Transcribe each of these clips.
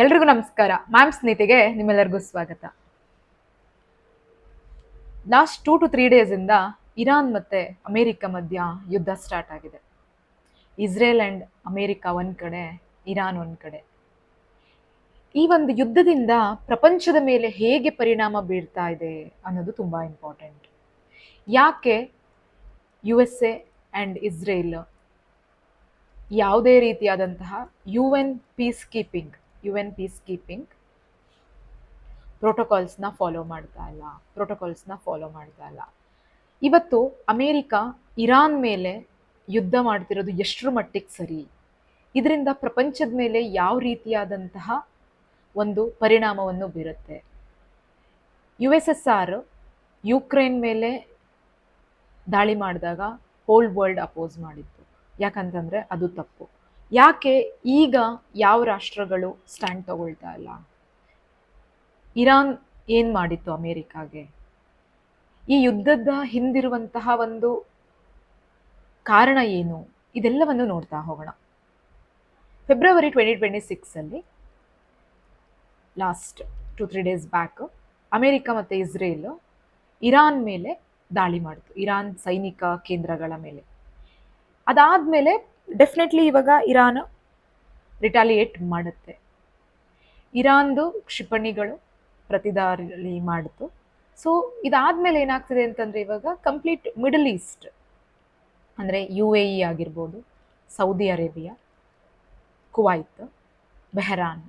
ಎಲ್ರಿಗೂ ನಮಸ್ಕಾರ. ಮ್ಯಾಮ್ಸ್ ನೀತಿಗೆ ನಿಮ್ಮೆಲ್ಲರಿಗೂ ಸ್ವಾಗತ. ಲಾಸ್ಟ್ 2 to 3 ಡೇಸ್ ಇಂದ ಇರಾನ್ ಮತ್ತೆ ಅಮೆರಿಕ ಮಧ್ಯ ಯುದ್ಧ ಸ್ಟಾರ್ಟ್ ಆಗಿದೆ. ಇಸ್ರೇಲ್ ಅಂಡ್ ಅಮೆರಿಕ ಒಂದ್ ಕಡೆ, ಇರಾನ್ ಒಂದ್ ಕಡೆ. ಈ ಒಂದು ಯುದ್ಧದಿಂದ ಪ್ರಪಂಚದ ಮೇಲೆ ಹೇಗೆ ಪರಿಣಾಮ ಬೀರ್ತಾ ಇದೆ ಅನ್ನೋದು ತುಂಬಾ ಇಂಪಾರ್ಟೆಂಟ್. ಯಾಕೆ USA ಅಂಡ್ ಇಸ್ರೇಲ್ ಯಾವುದೇ ರೀತಿಯಾದಂತಹ UN ಪೀಸ್ ಕೀಪಿಂಗ್ ಪ್ರೋಟೋಕಾಲ್ಸ್ನ ಫಾಲೋ ಮಾಡ್ತಾ ಇಲ್ಲ. ಇವತ್ತು ಅಮೇರಿಕ ಇರಾನ್ ಮೇಲೆ ಯುದ್ಧ ಮಾಡ್ತಿರೋದು ಎಷ್ಟರ ಮಟ್ಟಿಗೆ ಸರಿ, ಇದರಿಂದ ಪ್ರಪಂಚದ ಮೇಲೆ ಯಾವ ರೀತಿಯಾದಂತಹ ಒಂದು ಪರಿಣಾಮವನ್ನು ಬೀರುತ್ತೆ. USSR ಯುಕ್ರೇನ್ ಮೇಲೆ ದಾಳಿ ಮಾಡಿದಾಗ ಹೋಲ್ ವರ್ಲ್ಡ್ ಅಪೋಸ್ ಮಾಡಿತ್ತು. ಯಾಕಂತಂದ್ರೆ ಅದು ತಪ್ಪು. ಯಾಕೆ ಈಗ ಯಾವ ರಾಷ್ಟ್ರಗಳು ಸ್ಟ್ಯಾಂಡ್ ತಗೊಳ್ತಾ ಇಲ್ಲ? ಇರಾನ್ ಏನ್ ಮಾಡಿತ್ತು ಅಮೇರಿಕಾಗೆ? ಈ ಯುದ್ಧದ ಹಿಂದಿರುವಂತಹ ಒಂದು ಕಾರಣ ಏನು? ಇದೆಲ್ಲವನ್ನು ನೋಡ್ತಾ ಹೋಗೋಣ. ಫೆಬ್ರವರಿ 2026 ಅಲ್ಲಿ ಲಾಸ್ಟ್ 2-3 ಡೇಸ್ ಬ್ಯಾಕ್ ಅಮೇರಿಕ ಮತ್ತೆ ಇಸ್ರೇಲ್ ಇರಾನ್ ಮೇಲೆ ದಾಳಿ ಮಾಡಿತು, ಇರಾನ್ ಸೈನಿಕ ಕೇಂದ್ರಗಳ ಮೇಲೆ. ಅದಾದ್ಮೇಲೆ ಡೆಫಿನೆಟ್ಲಿ ಇವಾಗ ಇರಾನ್ ರಿಟಾಲಿಯೇಟ್ ಮಾಡುತ್ತೆ. ಇರಾನ್ದು ಕ್ಷಿಪಣಿಗಳು ಪ್ರತಿದಾಳಿ ಮಾಡಿತು. ಸೊ ಇದಾದ್ಮೇಲೆ ಏನಾಗ್ತಿದೆ ಅಂತಂದ್ರೆ ಇವಾಗ ಕಂಪ್ಲೀಟ್ ಮಿಡಲ್ ಈಸ್ಟ್ ಅಂದ್ರೆ UAE ಆಗಿರ್ಬೋದು, ಸೌದಿ ಅರೇಬಿಯಾ, ಕುವೈತ್, ಬೆಹರಾನ್,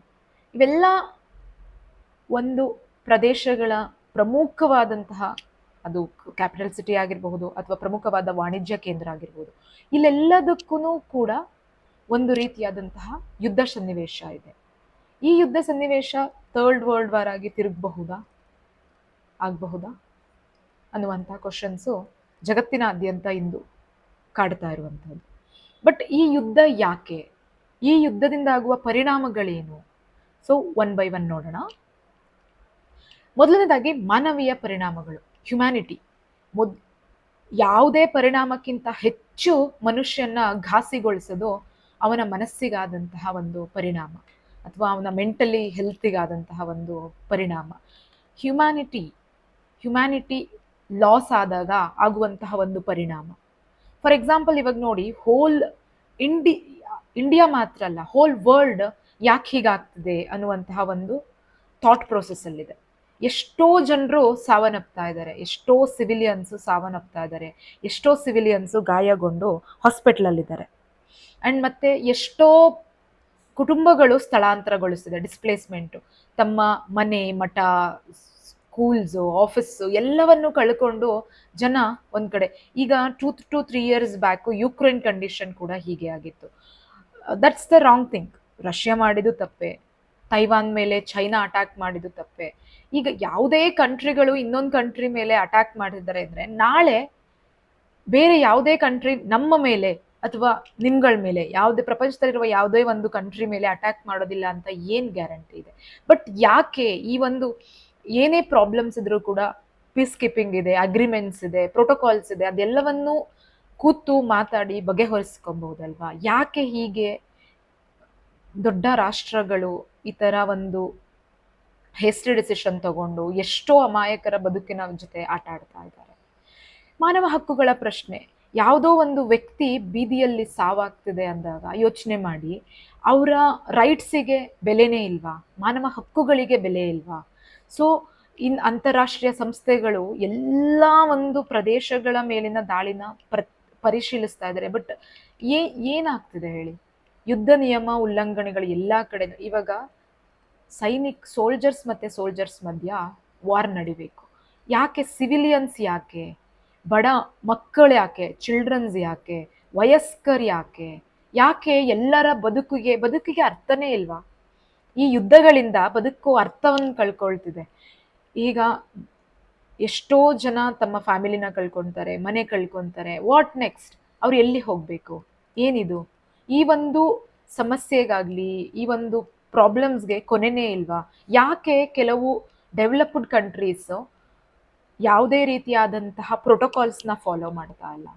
ಇವೆಲ್ಲ ಒಂದು ಪ್ರದೇಶಗಳ ಪ್ರಮುಖವಾದಂತಹ, ಅದು ಕ್ಯಾಪಿಟಲ್ ಸಿಟಿ ಆಗಿರಬಹುದು ಅಥವಾ ಪ್ರಮುಖವಾದ ವಾಣಿಜ್ಯ ಕೇಂದ್ರ ಆಗಿರ್ಬೋದು, ಇಲ್ಲೆಲ್ಲದಕ್ಕೂ ಕೂಡ ಒಂದು ರೀತಿಯಾದಂತಹ ಯುದ್ಧ ಸನ್ನಿವೇಶ ಇದೆ. ಈ ಯುದ್ಧ ಸನ್ನಿವೇಶ ಥರ್ಡ್ ವರ್ಲ್ಡ್ ವಾರ್ ಆಗಿ ಆಗಬಹುದಾ ಅನ್ನುವಂಥ ಕ್ವಶನ್ಸು ಜಗತ್ತಿನಾದ್ಯಂತ ಇಂದು ಕಾಡ್ತಾ ಇರುವಂಥದ್ದು. ಬಟ್ ಈ ಯುದ್ಧ ಯಾಕೆ, ಈ ಯುದ್ಧದಿಂದ ಆಗುವ ಪರಿಣಾಮಗಳೇನು? ಸೊ ಒನ್ ಬೈ ಒನ್ ನೋಡೋಣ. ಮೊದಲನೇದಾಗಿ ಮಾನವೀಯ ಪರಿಣಾಮಗಳು, ಹ್ಯುಮ್ಯಾನಿಟಿ. ಯಾವುದೇ ಪರಿಣಾಮಕ್ಕಿಂತ ಹೆಚ್ಚು ಮನುಷ್ಯನ ಘಾಸಿಗೊಳಿಸೋದು ಅವನ ಮನಸ್ಸಿಗಾದಂತಹ ಒಂದು ಪರಿಣಾಮ ಅಥವಾ ಅವನ ಮೆಂಟಲಿ ಹೆಲ್ತಿಗಾದಂತಹ ಒಂದು ಪರಿಣಾಮ. ಹ್ಯುಮ್ಯಾನಿಟಿ ಲಾಸ್ ಆದಾಗ ಆಗುವಂತಹ ಒಂದು ಪರಿಣಾಮ. ಫಾರ್ ಎಕ್ಸಾಂಪಲ್ ಇವಾಗ ನೋಡಿ, ಹೋಲ್ ಇಂಡಿಯಾ ಮಾತ್ರ ಅಲ್ಲ, ಹೋಲ್ ವರ್ಲ್ಡ್ ಯಾಕೆ ಹೀಗಾಗ್ತದೆ ಅನ್ನುವಂತಹ ಒಂದು ಥಾಟ್ ಪ್ರೊಸೆಸ್ ಅಲ್ಲಿದೆ. ಎಷ್ಟೋ ಜನರು ಸಾವನ್ನಪ್ತಾ ಇದ್ದಾರೆ, ಎಷ್ಟೋ ಸಿವಿಲಿಯನ್ಸು ಗಾಯಗೊಂಡು ಹಾಸ್ಪಿಟಲಲ್ಲಿದ್ದಾರೆ. ಅಂಡ್ ಮತ್ತೆ ಎಷ್ಟೋ ಕುಟುಂಬಗಳು ಸ್ಥಳಾಂತರಗೊಳಿಸಿದೆ, ಡಿಸ್ಪ್ಲೇಸ್ಮೆಂಟು, ತಮ್ಮ ಮನೆ, ಮಠ, ಸ್ಕೂಲ್ಸು, ಆಫೀಸು ಎಲ್ಲವನ್ನು ಕಳ್ಕೊಂಡು ಜನ ಒಂದ್ ಕಡೆ. ಈಗ 2 to 3 years back Ukraine condition ಕೂಡ ಹೀಗೆ ಆಗಿತ್ತು. That's the wrong thing. Russia ಮಾಡಿದ್ದು ತಪ್ಪೆ, ತೈವಾನ್ ಮೇಲೆ ಚೈನಾ ಅಟ್ಯಾಕ್ ಮಾಡಿದ್ದು ತಪ್ಪೆ. ಈಗ ಯಾವುದೇ ಕಂಟ್ರಿಗಳು ಇನ್ನೊಂದು ಕಂಟ್ರಿ ಮೇಲೆ ಅಟ್ಯಾಕ್ ಮಾಡಿದ್ದಾರೆ ಅಂದ್ರೆ ನಾಳೆ ಬೇರೆ ಯಾವುದೇ ಕಂಟ್ರಿ ನಮ್ಮ ಮೇಲೆ ಅಥವಾ ನಿಮ್ಗಳ ಮೇಲೆ, ಯಾವುದೇ ಪ್ರಪಂಚದಲ್ಲಿರುವ ಯಾವುದೇ ಒಂದು ಕಂಟ್ರಿ ಮೇಲೆ ಅಟ್ಯಾಕ್ ಮಾಡೋದಿಲ್ಲ ಅಂತ ಏನ್ ಗ್ಯಾರಂಟಿ ಇದೆ? ಬಟ್ ಯಾಕೆ ಈ ಒಂದು ಏನೇ ಪ್ರಾಬ್ಲಮ್ಸ್ ಇದ್ರೂ ಕೂಡ ಪೀಸ್ ಕೀಪಿಂಗ್ ಇದೆ, ಅಗ್ರಿಮೆಂಟ್ಸ್ ಇದೆ, ಪ್ರೋಟೋಕಾಲ್ಸ್ ಇದೆ, ಅದೆಲ್ಲವನ್ನು ಕೂತು ಮಾತಾಡಿ ಬಗೆಹರಿಸ್ಕೊಬಹುದಲ್ವಾ? ಯಾಕೆ ಹೀಗೆ ದೊಡ್ಡ ರಾಷ್ಟ್ರಗಳು ಈ ತರ ಒಂದು ಹೇಸ್ಟಿ ಡಿಸಿಷನ್ ತಗೊಂಡು ಎಷ್ಟೋ ಅಮಾಯಕರ ಬದುಕಿನ ಜೊತೆ ಆಟ ಆಡ್ತಾ ಇದ್ದಾರೆ? ಮಾನವ ಹಕ್ಕುಗಳ ಪ್ರಶ್ನೆ. ಯಾವುದೋ ಒಂದು ವ್ಯಕ್ತಿ ಬೀದಿಯಲ್ಲಿ ಸಾವಾಗ್ತಿದೆ ಅಂದಾಗ ಯೋಚನೆ ಮಾಡಿ, ಅವರ ರೈಟ್ಸಿಗೆ ಬೆಲೆನೇ ಇಲ್ವಾ? ಮಾನವ ಹಕ್ಕುಗಳಿಗೆ ಬೆಲೆ ಇಲ್ವಾ? ಸೊ ಅಂತಾರಾಷ್ಟ್ರೀಯ ಸಂಸ್ಥೆಗಳು ಎಲ್ಲ ಒಂದು ಪ್ರದೇಶಗಳ ಮೇಲಿನ ದಾಳಿನ ಪರಿಶೀಲಿಸ್ತಾ ಇದ್ದಾರೆ. ಬಟ್ ಏನಾಗ್ತಿದೆ ಹೇಳಿ? ಯುದ್ಧ ನಿಯಮ ಉಲ್ಲಂಘನೆಗಳು ಎಲ್ಲಾ ಕಡೆ. ಇವಾಗ ಸೋಲ್ಜರ್ಸ್ ಮಧ್ಯ ವಾರ್ ನಡಿಬೇಕು. ಯಾಕೆ? ಸಿವಿಲಿಯನ್ಸ್ ಯಾಕೆ? ಬಡ ಮಕ್ಕಳು ಯಾಕೆ? ಚಿಲ್ಡ್ರನ್ಸ್ ಯಾಕೆ? ವಯಸ್ಕರು ಯಾಕೆ ಎಲ್ಲರ ಬದುಕಿಗೆ ಅರ್ಥನೇ ಇಲ್ವಾ? ಈ ಯುದ್ಧಗಳಿಂದ ಬದುಕು ಅರ್ಥವನ್ನು ಕಳ್ಕೊಳ್ತಿದೆ. ಈಗ ಎಷ್ಟೋ ಜನ ತಮ್ಮ ಫ್ಯಾಮಿಲಿನ ಕಳ್ಕೊತಾರೆ, ಮನೆ ಕಳ್ಕೊತಾರೆ. What next? ಅವ್ರು ಎಲ್ಲಿ ಹೋಗ್ಬೇಕು? ಏನಿದು? ಈ ಒಂದು ಸಮಸ್ಯೆಗಾಗ್ಲಿ, ಈ ಒಂದು ಪ್ರಾಬ್ಲಮ್ಸ್ಗೆ ಕೊನೆನೇ ಇಲ್ವಾ? ಯಾಕೆ ಕೆಲವು ಡೆವಲಪ್ಡ್ ಕಂಟ್ರೀಸ್ ಯಾವುದೇ ರೀತಿಯಾದಂತಹ ಪ್ರೋಟೋಕಾಲ್ಸ್ನ ಫಾಲೋ ಮಾಡ್ತಾ ಇಲ್ಲ?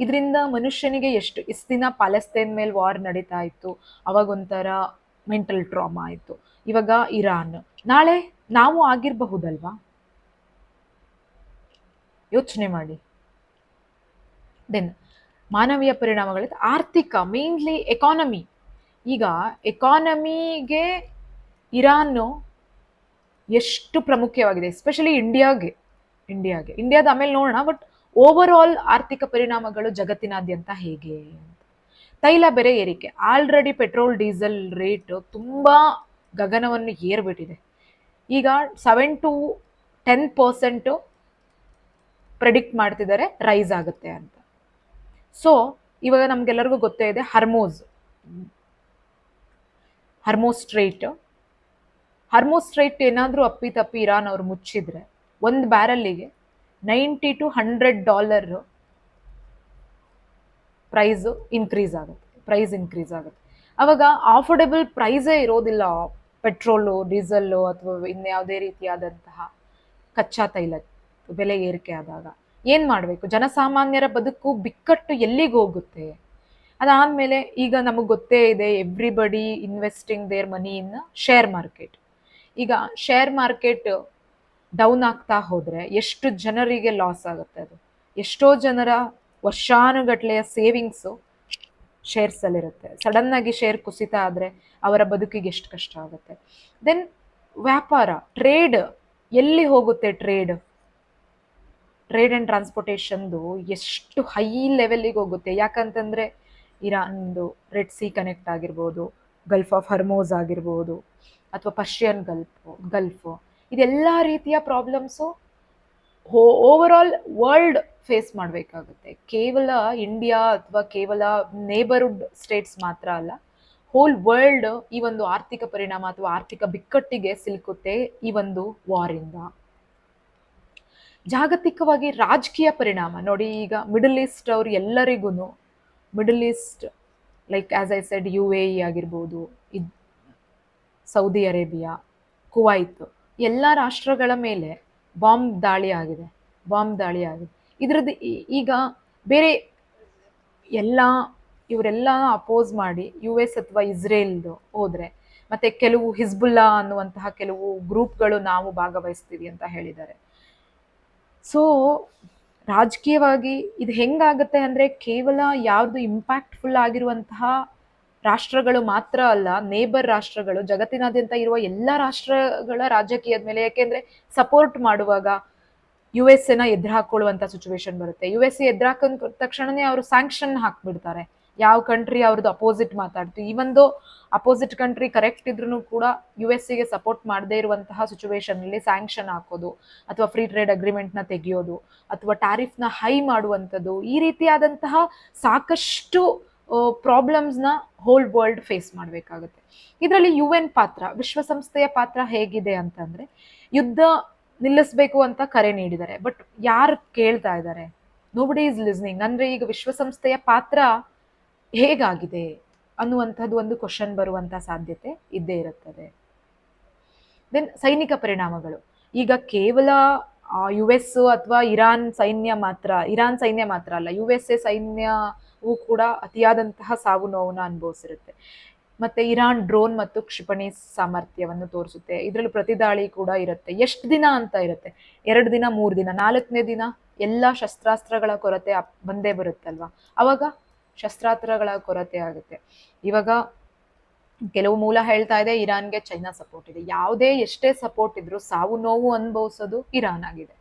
ಇದರಿಂದ ಮನುಷ್ಯನಿಗೆ ಎಷ್ಟು ದಿನ ಪ್ಯಾಲೆಸ್ತೈನ್ ಮೇಲೆ ವಾರ್ ನಡೀತಾ ಇತ್ತು, ಅವಾಗ ಒಂಥರ ಮೆಂಟಲ್ ಟ್ರಾಮಾ ಆಯಿತು. ಇವಾಗ ಇರಾನ್, ನಾಳೆ ನಾವು ಆಗಿರಬಹುದಲ್ವಾ? ಯೋಚನೆ ಮಾಡಿ. ದೆನ್ ಮಾನವೀಯ ಪರಿಣಾಮಗಳಿಂದ ಆರ್ಥಿಕ, ಮೇನ್ಲಿ ಎಕಾನಮಿ. ಈಗ ಎಕಾನಮಿಗೆ ಇರಾನ್ ಎಷ್ಟು ಪ್ರಾಮುಖ್ಯವಾಗಿದೆ, ಎಸ್ಪೆಷಲಿ ಇಂಡಿಯಾದ ಆಮೇಲೆ ನೋಡೋಣ. ಬಟ್ ಓವರ್ ಆಲ್ ಆರ್ಥಿಕ ಪರಿಣಾಮಗಳು ಜಗತ್ತಿನಾದ್ಯಂತ ಹೇಗೆ ಅಂತ. ತೈಲ ಬೆಲೆ ಏರಿಕೆ, ಆಲ್ರೆಡಿ ಪೆಟ್ರೋಲ್ ಡೀಸೆಲ್ ರೇಟ್ ತುಂಬಾ ಗಗನವನ್ನು ಏರ್ಬಿಟ್ಟಿದೆ. ಈಗ 7 to 10% ಪ್ರೆಡಿಕ್ಟ್ ಮಾಡ್ತಿದ್ದಾರೆ ರೈಸ್ ಆಗುತ್ತೆ ಅಂತ. ಸೊ ಇವಾಗ ನಮ್ಗೆಲ್ಲರಿಗೂ ಗೊತ್ತೇ ಇದೆ, ಹರ್ಮೋಸ್ ಸ್ಟ್ರೈಟ್ ಏನಾದರೂ ಅಪ್ಪಿತಪ್ಪಿ ಇರಾನ್ ಅವ್ರು ಮುಚ್ಚಿದ್ರೆ ಒಂದು ಬ್ಯಾರಲ್ಲಿಗೆ $90 to $100 ಪ್ರೈಸ್ ಇನ್ಕ್ರೀಸ್ ಆಗುತ್ತೆ. ಅವಾಗ ಆಫೋರ್ಡೆಬಲ್ ಪ್ರೈಸೇ ಇರೋದಿಲ್ಲ ಪೆಟ್ರೋಲು, ಡೀಸೆಲ್ಲು ಅಥವಾ ಇನ್ಯಾವುದೇ ರೀತಿಯಾದಂತಹ ಕಚ್ಚಾ ತೈಲ ಬೆಲೆ ಏರಿಕೆ ಆದಾಗ ಏನ್ ಮಾಡಬೇಕು? ಜನಸಾಮಾನ್ಯರ ಬದುಕು ಬಿಕ್ಕಟ್ಟು ಎಲ್ಲಿಗೆ ಹೋಗುತ್ತೆ? ಅದಾದ್ಮೇಲೆ ಈಗ ನಮಗೆ ಗೊತ್ತೇ ಇದೆ, everybody investing their money in share market. ಈಗ ಶೇರ್ ಮಾರ್ಕೆಟ್ ಡೌನ್ ಆಗ್ತಾ ಹೋದ್ರೆ ಎಷ್ಟು ಜನರಿಗೆ ಲಾಸ್ ಆಗುತ್ತೆ. ಅದು ಎಷ್ಟೋ ಜನರ ವರ್ಷಾನುಗಟ್ಲೆಯ ಸೇವಿಂಗ್ಸು ಶೇರ್ಸ್ ಅಲ್ಲಿರುತ್ತೆ. ಸಡನ್ ಆಗಿ ಶೇರ್ ಕುಸಿತ ಆದ್ರೆ ಅವರ ಬದುಕಿಗೆ ಎಷ್ಟು ಕಷ್ಟ ಆಗುತ್ತೆ. ದೆನ್ ವ್ಯಾಪಾರ, ಟ್ರೇಡ್ ಎಲ್ಲಿ ಹೋಗುತ್ತೆ? ಟ್ರೇಡ್ ಅಂಡ್ ಟ್ರಾನ್ಸ್ಪೋರ್ಟೇಷನ್ದು ಎಷ್ಟು ಹೈ ಲೆವೆಲ್ಗೆ ಹೋಗುತ್ತೆ. ಯಾಕಂತಂದ್ರೆ ಇರಾನ್ದು ರೆಡ್ ಸಿ ಕನೆಕ್ಟ್ ಆಗಿರ್ಬೋದು, ಗಲ್ಫ್ ಆಫ್ ಹರ್ಮೋಸ್ ಆಗಿರ್ಬೋದು, ಅಥವಾ ಪರ್ಷಿಯನ್ ಗಲ್ಫ್, ಇದೆಲ್ಲ ರೀತಿಯ problems over all world face ಮಾಡಬೇಕಾಗುತ್ತೆ. ಕೇವಲ ಇಂಡಿಯಾ ಅಥವಾ ಕೇವಲ ನೇಬರ್ಹುಡ್ ಸ್ಟೇಟ್ಸ್ ಮಾತ್ರ ಅಲ್ಲ, ಹೋಲ್ ವರ್ಲ್ಡ್ ಈ ಒಂದು ಆರ್ಥಿಕ ಪರಿಣಾಮ ಅಥವಾ ಆರ್ಥಿಕ ಬಿಕ್ಕಟ್ಟಿಗೆ ಸಿಲುಕುತ್ತೆ ಈ ಒಂದು ವಾರಿಂದ. ಜಾಗತಿಕವಾಗಿ ರಾಜಕೀಯ ಪರಿಣಾಮ ನೋಡಿ. ಈಗ ಮಿಡಲ್ ಈಸ್ಟ್ ಅವ್ರು ಎಲ್ಲರಿಗೂ, middle East like as I said UAE ಆಗಿರ್ಬೋದು, ಸೌದಿ ಅರೇಬಿಯಾ, ಕುವೈತ್, ಎಲ್ಲ ರಾಷ್ಟ್ರಗಳ ಮೇಲೆ ಬಾಂಬ್ ದಾಳಿ ಆಗಿದೆ. ಇದ್ರದ್ದು ಈಗ ಬೇರೆ ಎಲ್ಲ ಇವರೆಲ್ಲ ಅಪೋಸ್ ಮಾಡಿ US ಅಥವಾ ಇಸ್ರೇಲ್ದು ಹೋದ್ರೆ, ಮತ್ತೆ ಕೆಲವು ಹಿಜ್ಬುಲ್ಲಾ ಅನ್ನುವಂತಹ ಕೆಲವು ಗ್ರೂಪ್ಗಳು ನಾವು ಭಾಗವಹಿಸ್ತೀವಿ ಅಂತ ಹೇಳಿದ್ದಾರೆ. ಸೊ ರಾಜಕೀಯವಾಗಿ ಇದು ಹೆಂಗಾಗುತ್ತೆ ಅಂದ್ರೆ, ಕೇವಲ ಯಾವ್ದು ಇಂಪ್ಯಾಕ್ಟ್ಫುಲ್ ಆಗಿರುವಂತಹ ರಾಷ್ಟ್ರಗಳು ಮಾತ್ರ ಅಲ್ಲ, ನೇಬರ್ ರಾಷ್ಟ್ರಗಳು, ಜಗತ್ತಿನಾದ್ಯಂತ ಇರುವ ಎಲ್ಲ ರಾಷ್ಟ್ರಗಳ ರಾಜಕೀಯದ ಮೇಲೆ. ಯಾಕೆಂದ್ರೆ ಸಪೋರ್ಟ್ ಮಾಡುವಾಗ USA ಎದುರು ಹಾಕೊಳ್ಳುವಂತ ಸಿಚುವೇಶನ್ ಬರುತ್ತೆ. USA ಎದುರು ಹಾಕೊಂಡ ತಕ್ಷಣನೇ ಅವರು ಸ್ಯಾಂಕ್ಷನ್ ಹಾಕ್ಬಿಡ್ತಾರೆ. ಯಾವ ಕಂಟ್ರಿ ಅವ್ರದ್ದು ಅಪೋಸಿಟ್ ಮಾತಾಡ್ತೀವಿ, ಇವೊಂದು ಅಪೋಸಿಟ್ ಕಂಟ್ರಿ ಕರೆಕ್ಟ್ ಇದ್ರೂ ಕೂಡ USA ಸಪೋರ್ಟ್ ಮಾಡದೇ ಇರುವಂತಹ ಸಿಚುವೇಶನ್ ಅಲ್ಲಿ ಸ್ಯಾಂಕ್ಷನ್ ಹಾಕೋದು, ಅಥವಾ ಫ್ರೀ ಟ್ರೇಡ್ ಅಗ್ರಿಮೆಂಟ್ ನ ತೆಗೆಯೋದು, ಅಥವಾ ಟ್ಯಾರಿಫ್ ನ ಹೈ ಮಾಡುವಂಥದ್ದು, ಈ ರೀತಿಯಾದಂತಹ ಸಾಕಷ್ಟು ಪ್ರಾಬ್ಲಮ್ಸ್ನ ಹೋಲ್ ವರ್ಲ್ಡ್ ಫೇಸ್ ಮಾಡಬೇಕಾಗುತ್ತೆ. ಇದರಲ್ಲಿ UN ಪಾತ್ರ, ವಿಶ್ವಸಂಸ್ಥೆಯ ಪಾತ್ರ ಹೇಗಿದೆ ಅಂತಂದ್ರೆ, ಯುದ್ಧ ನಿಲ್ಲಿಸಬೇಕು ಅಂತ ಕರೆ ನೀಡಿದ್ದಾರೆ. ಬಟ್ ಯಾರು ಕೇಳ್ತಾ ಇದ್ದಾರೆ? Nobody is listening. ಅಂದ್ರೆ ಈಗ ವಿಶ್ವಸಂಸ್ಥೆಯ ಪಾತ್ರ ಹೇಗಾಗಿದೆ ಅನ್ನುವಂಥದ್ದು ಒಂದು ಕ್ವಶನ್ ಬರುವಂತ ಸಾಧ್ಯತೆ ಇದ್ದೇ ಇರುತ್ತದೆ. ದೆನ್ ಸೈನಿಕ ಪರಿಣಾಮಗಳು. ಈಗ ಕೇವಲ US ಅಥವಾ ಇರಾನ್ ಸೈನ್ಯ ಮಾತ್ರ ಅಲ್ಲ, USA ಸೈನ್ಯವು ಕೂಡ ಅತಿಯಾದಂತಹ ಸಾವು ನೋವನ್ನ ಅನುಭವಿಸಿರುತ್ತೆ. ಮತ್ತೆ ಇರಾನ್ ಡ್ರೋನ್ ಮತ್ತು ಕ್ಷಿಪಣಿ ಸಾಮರ್ಥ್ಯವನ್ನು ತೋರಿಸುತ್ತೆ. ಇದರಲ್ಲಿ ಪ್ರತಿದಾಳಿ ಕೂಡ ಇರುತ್ತೆ. ಎಷ್ಟು ದಿನ ಅಂತ ಇರುತ್ತೆ? 2 ದಿನ, 3 ದಿನ, 4ನೇ ದಿನ ಎಲ್ಲ ಶಸ್ತ್ರಾಸ್ತ್ರಗಳ ಕೊರತೆ ಬಂದೇ ಬರುತ್ತಲ್ವಾ? ಅವಾಗ ಶಸ್ತ್ರಾಸ್ತ್ರಗಳ ಕೊರತೆ ಆಗುತ್ತೆ. ಇವಾಗ ಕೆಲವು ಮೂಲ ಹೇಳ್ತಾ ಇದೆ ಇರಾನ್ಗೆ ಚೈನಾ ಸಪೋರ್ಟ್ ಇದೆ. ಯಾವುದೇ ಎಷ್ಟೇ ಸಪೋರ್ಟ್ ಇದ್ರು ಸಾವು ನೋವು ಅನುಭವಿಸೋದು ಇರಾನ್ ಆಗಿದೆ.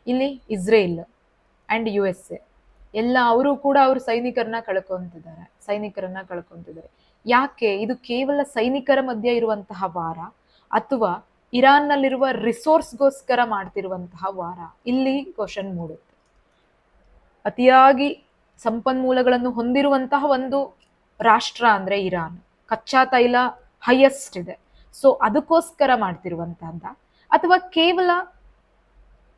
ಇಲ್ಲಿ ಇಸ್ರೇಲ್ ಅಂಡ್ USA ಎಲ್ಲ ಅವರು ಕೂಡ ಅವ್ರ ಸೈನಿಕರನ್ನ ಕಳ್ಕೊಂತಿದ್ದಾರೆ. ಯಾಕೆ? ಇದು ಕೇವಲ ಸೈನಿಕರ ಮಧ್ಯೆ ಇರುವಂತಹ ವಾರ, ಅಥವಾ ಇರಾನ್ನಲ್ಲಿರುವ ರಿಸೋರ್ಸ್ಗೋಸ್ಕರ ಮಾಡ್ತಿರುವಂತಹ ವಾರ? ಇಲ್ಲಿ ಕ್ವಶನ್ ಮೂಡುತ್ತೆ. ಅತಿಯಾಗಿ ಸಂಪನ್ಮೂಲಗಳನ್ನು ಹೊಂದಿರುವಂತಹ ಒಂದು ರಾಷ್ಟ್ರ ಅಂದ್ರೆ ಇರಾನ್. ಕಚ್ಚಾ ತೈಲ ಹೈಯೆಸ್ಟ್ ಇದೆ. ಸೊ ಅದಕ್ಕೋಸ್ಕರ ಮಾಡ್ತಿರುವಂತಹದ್ದ, ಅಥವಾ ಕೇವಲ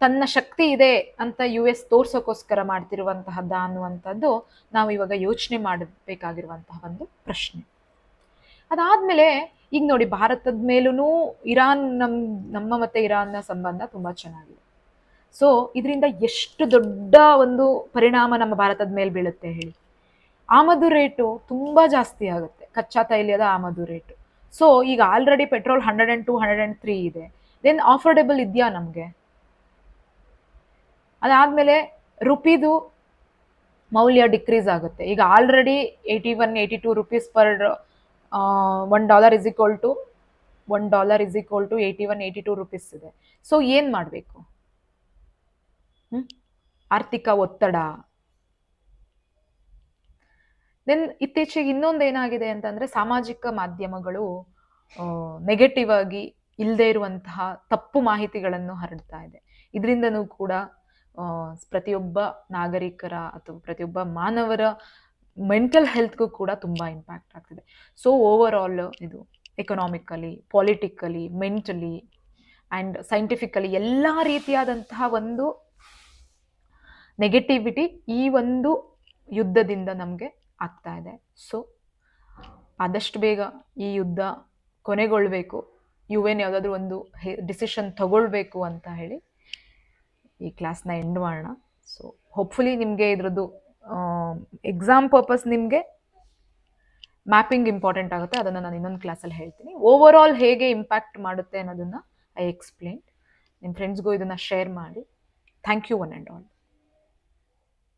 ತನ್ನ ಶಕ್ತಿ ಇದೆ ಅಂತ US ತೋರ್ಸೋಕ್ಕೋಸ್ಕರ ಮಾಡ್ತಿರುವಂತಹದ್ದ ಅನ್ನುವಂಥದ್ದು ನಾವು ಇವಾಗ ಯೋಚನೆ ಮಾಡಬೇಕಾಗಿರುವಂತಹ ಒಂದು ಪ್ರಶ್ನೆ. ಅದಾದ್ಮೇಲೆ ಈಗ ನೋಡಿ, ಭಾರತದ ಮೇಲೂ ಇರಾನ್ ನಮ್ಮ ಮತ್ತೆ ಇರಾನ್ನ ಸಂಬಂಧ ತುಂಬಾ ಚೆನ್ನಾಗಿದೆ. ಸೊ ಇದರಿಂದ ಎಷ್ಟು ದೊಡ್ಡ ಒಂದು ಪರಿಣಾಮ ನಮ್ಮ ಭಾರತದ ಮೇಲೆ ಬೀಳುತ್ತೆ ಹೇಳಿ. ಆಮದು ರೇಟು ತುಂಬಾ ಜಾಸ್ತಿ ಆಗುತ್ತೆ, ಕಚ್ಚಾ ತೈಲದ ಆಮದು ರೇಟು. ಸೊ ಈಗ ಆಲ್ರೆಡಿ ಪೆಟ್ರೋಲ್ 102 103 ಇದೆ, ದೆನ್ ಆಫರ್ಡೆಬಲ್ ಇದೆಯಾ ನಮಗೆ? ಅದಾದ್ಮೇಲೆ ರುಪಿದು ಮೌಲ್ಯ ಡಿಕ್ರೀಸ್ ಆಗುತ್ತೆ. ಈಗ already 81 82 rupees per $1 is equal to 81 82 rupees ಇದೆ. ಸೊ ಏನ್ ಮಾಡಬೇಕು? ಆರ್ಥಿಕ ಒತ್ತಡ. ದೆನ್ ಇತ್ತೀಚೆಗೆ ಇನ್ನೊಂದು ಏನಾಗಿದೆ ಅಂತಂದ್ರೆ, ಸಾಮಾಜಿಕ ಮಾಧ್ಯಮಗಳು ನೆಗೆಟಿವ್ ಆಗಿ ಇಲ್ಲದೆ ಇರುವಂತಹ ತಪ್ಪು ಮಾಹಿತಿಗಳನ್ನು ಹರಡ್ತಾ ಇದೆ. ಇದರಿಂದನೂ ಕೂಡ ಪ್ರತಿಯೊಬ್ಬ ನಾಗರಿಕರ ಅಥವಾ ಪ್ರತಿಯೊಬ್ಬ ಮಾನವರ ಮೆಂಟಲ್ ಹೆಲ್ತ್ಗೂ ಕೂಡ ತುಂಬಾ ಇಂಪ್ಯಾಕ್ಟ್ ಆಗ್ತಿದೆ. ಸೊ ಓವರ್ ಆಲ್ ಇದು economically, politically, mentally and scientifically ಎಲ್ಲ ರೀತಿಯಾದಂತಹ ಒಂದು ನೆಗೆಟಿವಿಟಿ ಈ ಒಂದು ಯುದ್ಧದಿಂದ ನಮಗೆ ಆಗ್ತಾ ಇದೆ. ಸೊ ಆದಷ್ಟು ಬೇಗ ಈ ಯುದ್ಧ ಕೊನೆಗೊಳ್ಳಬೇಕು, UN ಯಾವುದಾದ್ರೂ ಒಂದು ಡಿಸಿಷನ್ ತಗೊಳ್ಬೇಕು ಅಂತ ಹೇಳಿ ಈ ಕ್ಲಾಸ್ನ ಎಂಡ್ ಮಾಡೋಣ. ಸೊ ಹೋಪ್ಫುಲಿ ನಿಮಗೆ ಇದ್ರದ್ದು ಎಕ್ಸಾಮ್ ಪರ್ಪಸ್ ನಿಮಗೆ ಮ್ಯಾಪಿಂಗ್ ಇಂಪಾರ್ಟೆಂಟ್ ಆಗುತ್ತೆ, ಅದನ್ನು ನಾನು ಇನ್ನೊಂದು ಕ್ಲಾಸಲ್ಲಿ ಹೇಳ್ತೀನಿ. ಓವರ್ ಆಲ್ ಹೇಗೆ ಇಂಪ್ಯಾಕ್ಟ್ ಮಾಡುತ್ತೆ ಅನ್ನೋದನ್ನು ಐ ಎಕ್ಸ್ಪ್ಲೇನ್. ನಿಮ್ಮ ಫ್ರೆಂಡ್ಸ್ಗೂ ಇದನ್ನು ಶೇರ್ ಮಾಡಿ. Thank you one and all.